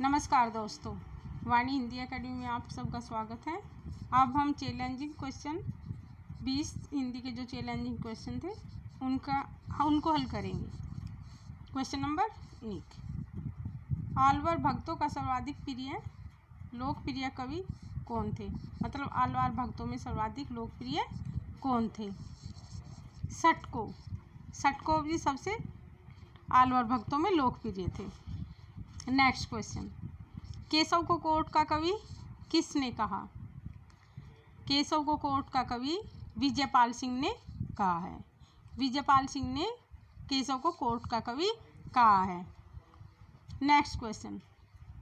नमस्कार दोस्तों, वाणी हिंदी एकेडमी में आप सबका स्वागत है। अब हम चैलेंजिंग क्वेश्चन 20 हिंदी के जो चैलेंजिंग क्वेश्चन थे उनको हल करेंगे। क्वेश्चन नंबर 1, आलवार भक्तों का सर्वाधिक प्रिय लोकप्रिय कवि कौन थे? मतलब आलवार भक्तों में सर्वाधिक लोकप्रिय कौन थे? षटकोप जी सबसे आलवार भक्तों में लोकप्रिय थे। नेक्स्ट क्वेश्चन, केशव को कोर्ट का कवि किसने कहा? केशव को कोर्ट का कवि विजयपाल सिंह ने कहा है। विजयपाल सिंह ने केशव को कोर्ट का कवि कहा है। नेक्स्ट क्वेश्चन,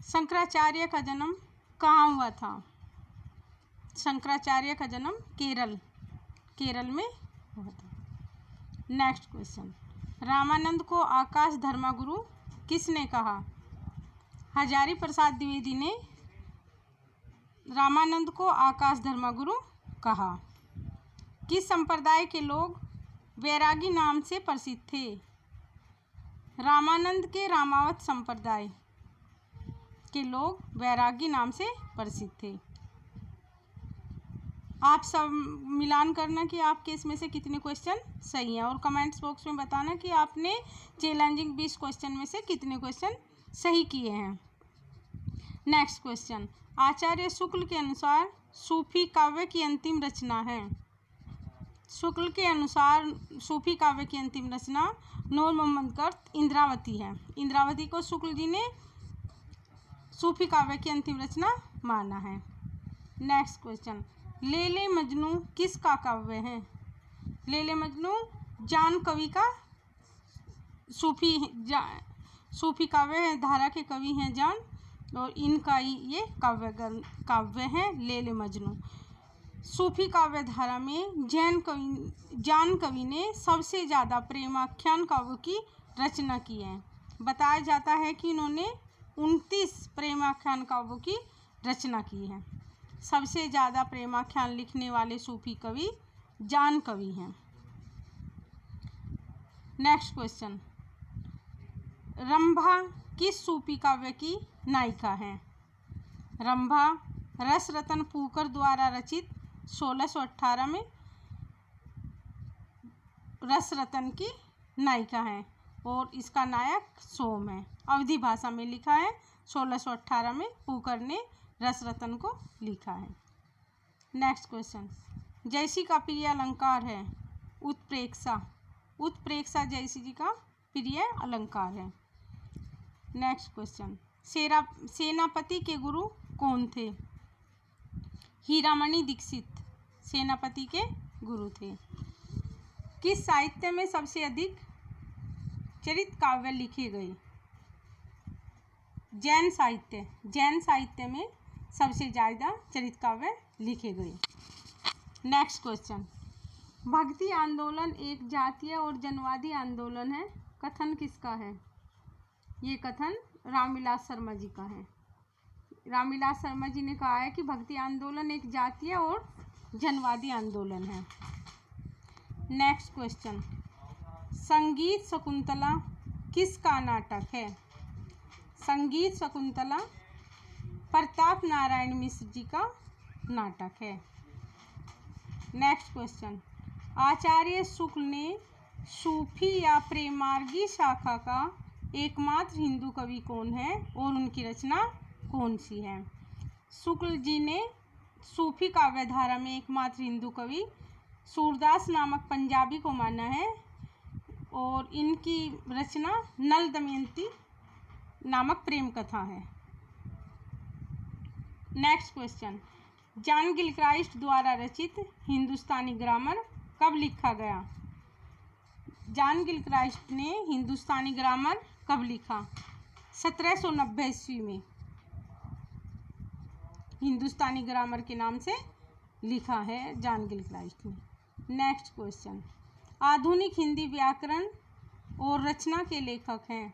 शंकराचार्य का जन्म कहाँ हुआ था? शंकराचार्य का जन्म केरल में हुआ था। नेक्स्ट क्वेश्चन, रामानंद को आकाश धर्मगुरु किसने कहा? हजारी प्रसाद द्विवेदी ने रामानंद को आकाश धर्मगुरु कहा। किस संप्रदाय के लोग वैरागी नाम से प्रसिद्ध थे? रामानंद के रामावत संप्रदाय के लोग वैरागी नाम से प्रसिद्ध थे। आप सब मिलान करना कि आपके इसमें से कितने क्वेश्चन सही हैं और कमेंट्स बॉक्स में बताना कि आपने चैलेंजिंग 20 क्वेश्चन में से कितने क्वेश्चन सही किए हैं। नेक्स्ट क्वेश्चन, आचार्य शुक्ल के अनुसार सूफी काव्य की अंतिम रचना है। शुक्ल के अनुसार सूफी काव्य की अंतिम रचना नूर मोहम्मद का इंद्रावती है। इंद्रावती को शुक्ल जी ने सूफी काव्य की अंतिम रचना माना है। नेक्स्ट क्वेश्चन, लैले मजनू किसका काव्य है? लैले मजनू जान कवि का सूफी काव्य है। धारा के कवि हैं जान और इनका ही ये काव्य है लैले मजनू। सूफी काव्य धारा में जान कवि ने सबसे ज़्यादा प्रेमाख्यान काव्यों की रचना की है। बताया जाता है कि इन्होंने 29 प्रेमाख्यान काव्यों की रचना की है। सबसे ज़्यादा प्रेमाख्यान लिखने वाले सूफी कवि जान कवि हैं। नेक्स्ट क्वेश्चन, रंभा किस सूफी काव्य की नायिका है? रंभा रसरतन फूकर द्वारा रचित 1618 में रसरतन की नायिका है और इसका नायक सोम है। अवधी भाषा में लिखा है। 1618 में फूकर ने रसरतन को लिखा है। नेक्स्ट क्वेश्चन, जयसी का प्रिय अलंकार है उत्प्रेक्षा। उत्प्रेक्षा जयसी जी का प्रिय अलंकार है। नेक्स्ट क्वेश्चन, सेनापति के गुरु कौन थे? हीरामणि दीक्षित सेनापति के गुरु थे। किस साहित्य में सबसे अधिक चरित काव्य लिखे गए? जैन साहित्य में सबसे ज़्यादा चरित काव्य लिखे गए। नेक्स्ट क्वेश्चन, भक्ति आंदोलन एक जातीय और जनवादी आंदोलन है, कथन किसका है? ये कथन रामविलास शर्मा जी का है। रामविलास शर्मा जी ने कहा है कि भक्ति आंदोलन एक जातीय और जनवादी आंदोलन है। नेक्स्ट क्वेश्चन, संगीत शकुंतला किसका नाटक है? संगीत शकुंतला प्रताप नारायण मिश्र जी का नाटक है। नेक्स्ट क्वेश्चन, आचार्य शुक्ल ने सूफी या प्रेमार्गी शाखा का एकमात्र हिंदू कवि कौन है और उनकी रचना कौन सी है? शुक्ल जी ने सूफी काव्य धारा में एकमात्र हिंदू कवि सूरदास नामक पंजाबी को माना है और इनकी रचना नल दमयंती नामक प्रेम कथा है। नेक्स्ट क्वेश्चन, जॉन गिलक्राइस्ट द्वारा रचित हिंदुस्तानी ग्रामर कब लिखा गया? जॉन गिलक्राइस्ट ने हिंदुस्तानी ग्रामर कब लिखा? 1790 ईस्वी में हिंदुस्तानी ग्रामर के नाम से लिखा है जॉन गिलक्राइस्ट ने। नेक्स्ट क्वेश्चन, आधुनिक हिंदी व्याकरण और रचना के लेखक हैं।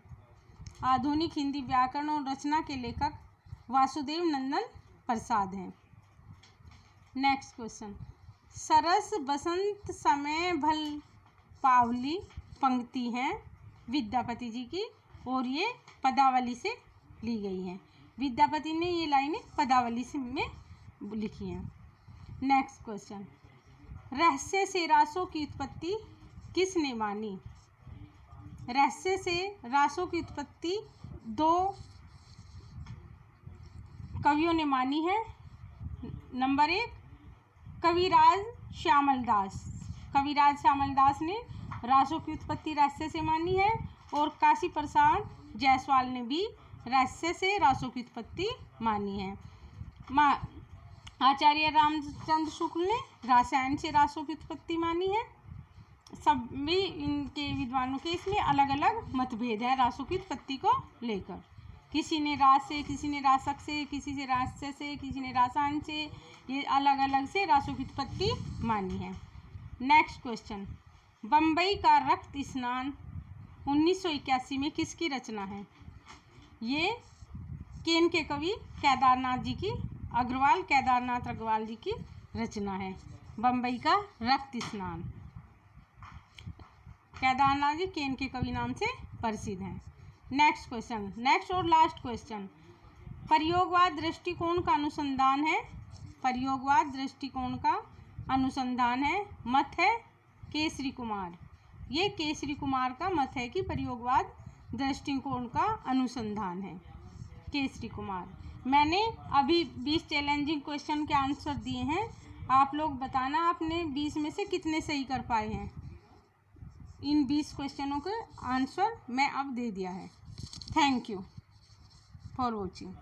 आधुनिक हिंदी व्याकरण और रचना के लेखक वासुदेव नंदन प्रसाद हैं। नेक्स्ट क्वेश्चन, सरस बसंत समय भल पावली पंक्ति हैं विद्यापति जी की और ये पदावली से ली गई हैं। विद्यापति ने ये लाइनें पदावली से में लिखी हैं। नेक्स्ट क्वेश्चन, रहस्य से रासों की उत्पत्ति किसने मानी? रहस्य से रासों की उत्पत्ति दो कवियों ने मानी है। नंबर 1 कविराज श्यामल दास। कविराज श्यामल दास ने रासों की उत्पत्ति रहस्य से मानी है, और काशी प्रसाद जायसवाल ने भी रहस्य से रासों की उत्पत्ति मानी है। आचार्य रामचंद्र शुक्ल ने रसायन से रासों की उत्पत्ति मानी है। सभी इनके विद्वानों के इसमें अलग अलग मतभेद है रासों की उत्पत्ति को लेकर। किसी ने रास से, किसी ने रासक से, किसी से रास्य से, किसी ने रसायन से, ये अलग अलग से रासों की उत्पत्ति मानी है। नेक्स्ट क्वेश्चन, बम्बई का रक्त स्नान 1981 में किसकी रचना है? ये केन के कवि केदारनाथ अग्रवाल जी की रचना है। बम्बई का रक्त स्नान केदारनाथ जी केन के कवि नाम से प्रसिद्ध हैं। नेक्स्ट क्वेश्चन, नेक्स्ट और लास्ट क्वेश्चन, प्रयोगवाद दृष्टिकोण का अनुसंधान है। प्रयोगवाद दृष्टिकोण का अनुसंधान है, मत है केसरी कुमार। ये केसरी कुमार का मत है कि प्रयोगवाद दृष्टिकोण का अनुसंधान है, केसरी कुमार। मैंने अभी 20 चैलेंजिंग क्वेश्चन के आंसर दिए हैं, आप लोग बताना आपने 20 में से कितने सही कर पाए हैं। इन 20 क्वेश्चनों के आंसर मैं अब दे दिया है। Thank you for watching.